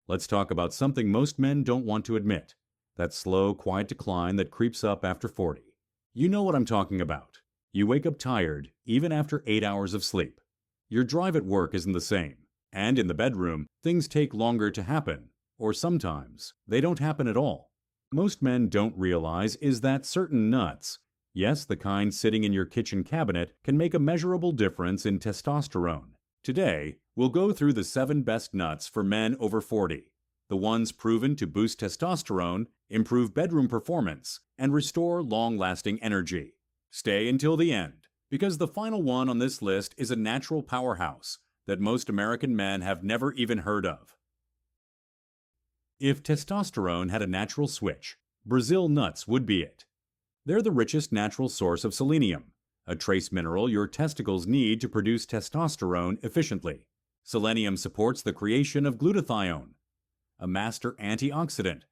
Let's talk about something most men don't want to admit, that slow, quiet decline that creeps up after 40. You know what I'm talking about. You wake up tired, even after 8 hours of sleep. Your drive at work isn't the same, and in the bedroom, things take longer to happen, or sometimes they don't happen at all. Most men don't realize is that certain nuts, yes, the kind sitting in your kitchen cabinet, can make a measurable difference in testosterone. Today, we'll go through the 7 best nuts for men over 40, the ones proven to boost testosterone, improve bedroom performance, and restore long-lasting energy. Stay until the end, because the final one on this list is a natural powerhouse that most American men have never even heard of. If testosterone had a natural switch, Brazil nuts would be it. They're the richest natural source of selenium, a trace mineral your testicles need to produce testosterone efficiently. Selenium supports the creation of glutathione, a master antioxidant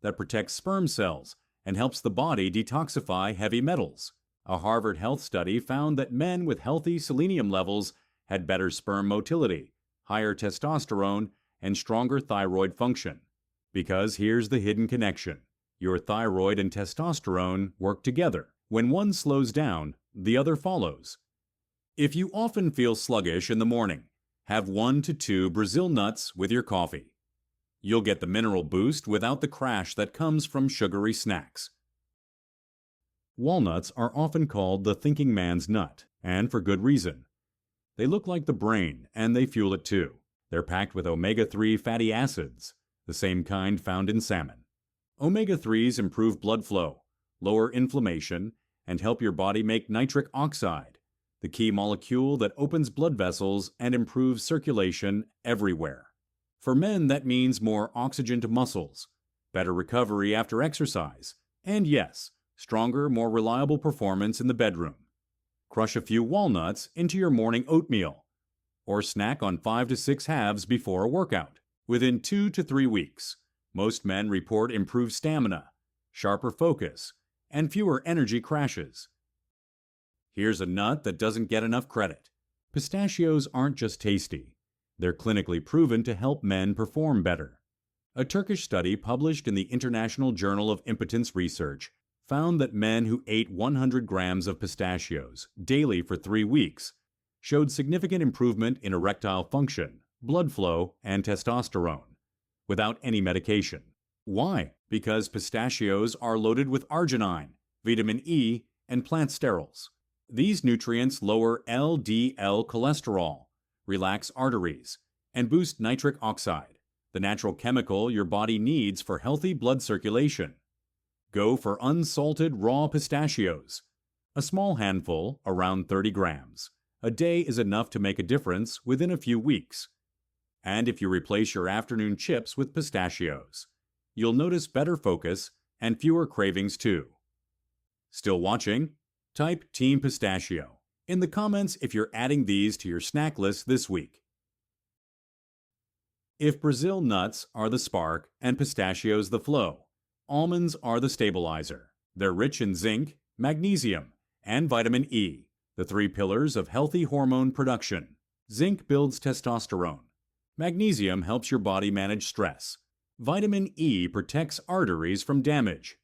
that protects sperm cells and helps the body detoxify heavy metals. A Harvard Health study found that men with healthy selenium levels had better sperm motility, higher testosterone, and stronger thyroid function. Because here's the hidden connection. Your thyroid and testosterone work together. When one slows down, the other follows. If you often feel sluggish in the morning, have 1 to 2 Brazil nuts with your coffee. You'll get the mineral boost without the crash that comes from sugary snacks. Walnuts are often called the thinking man's nut, and for good reason. They look like the brain, and they fuel it too. They're packed with omega-3 fatty acids, the same kind found in salmon. Omega-3s improve blood flow, lower inflammation, and help your body make nitric oxide, the key molecule that opens blood vessels and improves circulation everywhere. For men, that means more oxygen to muscles, better recovery after exercise, and yes, stronger, more reliable performance in the bedroom. Crush a few walnuts into your morning oatmeal, or snack on 5 to 6 halves before a workout. Within 2 to 3 weeks, most men report improved stamina, sharper focus, and fewer energy crashes. Here's a nut that doesn't get enough credit. Pistachios aren't just tasty. They're clinically proven to help men perform better. A Turkish study published in the International Journal of Impotence Research found that men who ate 100 grams of pistachios daily for 3 weeks showed significant improvement in erectile function, blood flow, and testosterone, without any medication. Why? Because pistachios are loaded with arginine, vitamin E, and plant sterols. These nutrients lower LDL cholesterol, relax arteries, and boost nitric oxide, the natural chemical your body needs for healthy blood circulation. Go for unsalted raw pistachios. A small handful, around 30 grams, a day is enough to make a difference within a few weeks. And if you replace your afternoon chips with pistachios, you'll notice better focus and fewer cravings too. Still watching? Type Team Pistachio in the comments if you're adding these to your snack list this week. If Brazil nuts are the spark and pistachios the flow, almonds are the stabilizer. They're rich in zinc, magnesium, and vitamin E, the 3 pillars of healthy hormone production. Zinc builds testosterone. Magnesium helps your body manage stress. Vitamin E protects arteries from damage.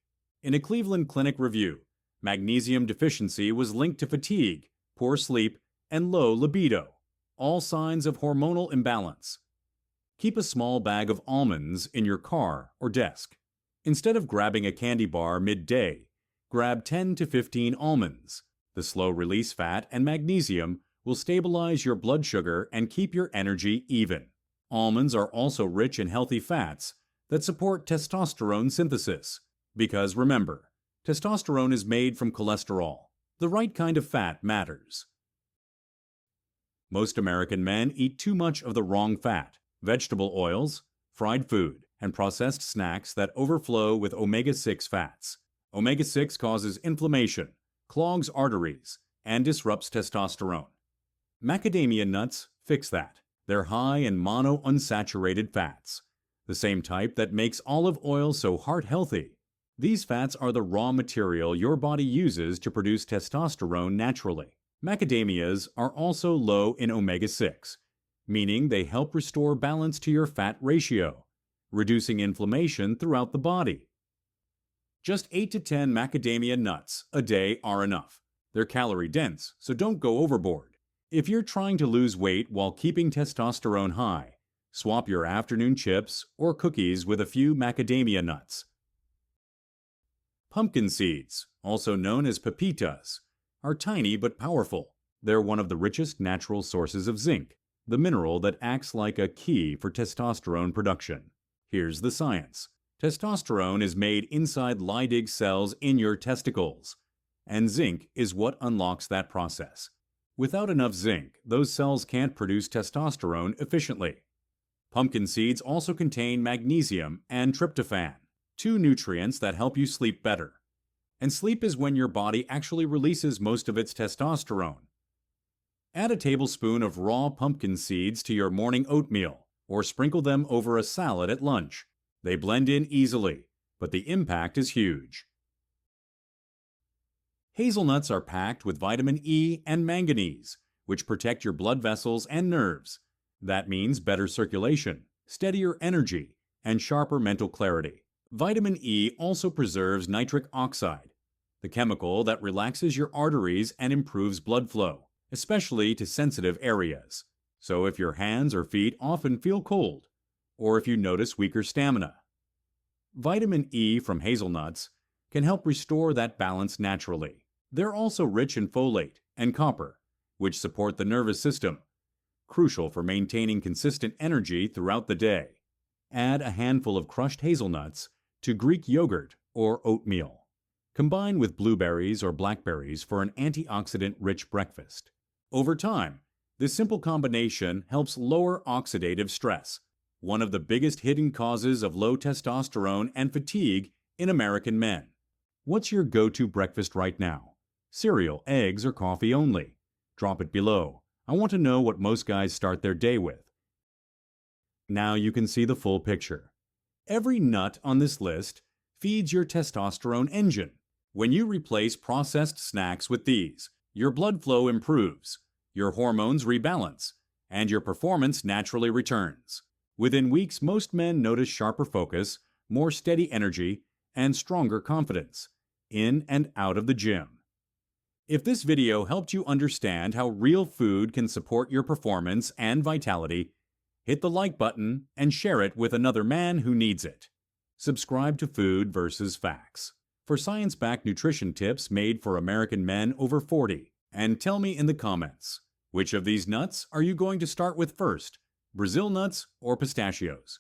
In a Cleveland Clinic review, magnesium deficiency was linked to fatigue, poor sleep, and low libido, all signs of hormonal imbalance. Keep a small bag of almonds in your car or desk. Instead of grabbing a candy bar midday, grab 10 to 15 almonds. The slow-release fat and magnesium will stabilize your blood sugar and keep your energy even. Almonds are also rich in healthy fats that support testosterone synthesis. Because remember, testosterone is made from cholesterol. The right kind of fat matters. Most American men eat too much of the wrong fat, vegetable oils, fried food, and processed snacks that overflow with omega-6 fats. Omega-6 causes inflammation, clogs arteries, and disrupts testosterone. Macadamia nuts fix that. They're high in monounsaturated fats, the same type that makes olive oil so heart-healthy. These fats are the raw material your body uses to produce testosterone naturally. Macadamias are also low in omega-6, meaning they help restore balance to your fat ratio, reducing inflammation throughout the body. Just 8 to 10 macadamia nuts a day are enough. They're calorie-dense, so don't go overboard. If you're trying to lose weight while keeping testosterone high, swap your afternoon chips or cookies with a few macadamia nuts. Pumpkin seeds, also known as pepitas, are tiny but powerful. They're one of the richest natural sources of zinc, the mineral that acts like a key for testosterone production. Here's the science. Testosterone is made inside Leydig cells in your testicles, and zinc is what unlocks that process. Without enough zinc, those cells can't produce testosterone efficiently. Pumpkin seeds also contain magnesium and tryptophan, two nutrients that help you sleep better. And sleep is when your body actually releases most of its testosterone. Add a tablespoon of raw pumpkin seeds to your morning oatmeal, or sprinkle them over a salad at lunch. They blend in easily, but the impact is huge. Hazelnuts are packed with vitamin E and manganese, which protect your blood vessels and nerves. That means better circulation, steadier energy, and sharper mental clarity. Vitamin E also preserves nitric oxide, the chemical that relaxes your arteries and improves blood flow, especially to sensitive areas. So if your hands or feet often feel cold, or if you notice weaker stamina, vitamin E from hazelnuts can help restore that balance naturally. They're also rich in folate and copper, which support the nervous system, crucial for maintaining consistent energy throughout the day. Add a handful of crushed hazelnuts to Greek yogurt or oatmeal. Combine with blueberries or blackberries for an antioxidant-rich breakfast. Over time, this simple combination helps lower oxidative stress, one of the biggest hidden causes of low testosterone and fatigue in American men. What's your go-to breakfast right now? Cereal, eggs, or coffee only? Drop it below. I want to know what most guys start their day with. Now you can see the full picture. Every nut on this list feeds your testosterone engine. When you replace processed snacks with these, your blood flow improves, your hormones rebalance, and your performance naturally returns. Within weeks, most men notice sharper focus, more steady energy, and stronger confidence, in and out of the gym. If this video helped you understand how real food can support your performance and vitality, hit the like button and share it with another man who needs it. Subscribe to Food vs. Facts for science-backed nutrition tips made for American men over 40. And tell me in the comments, which of these nuts are you going to start with first, Brazil nuts or pistachios?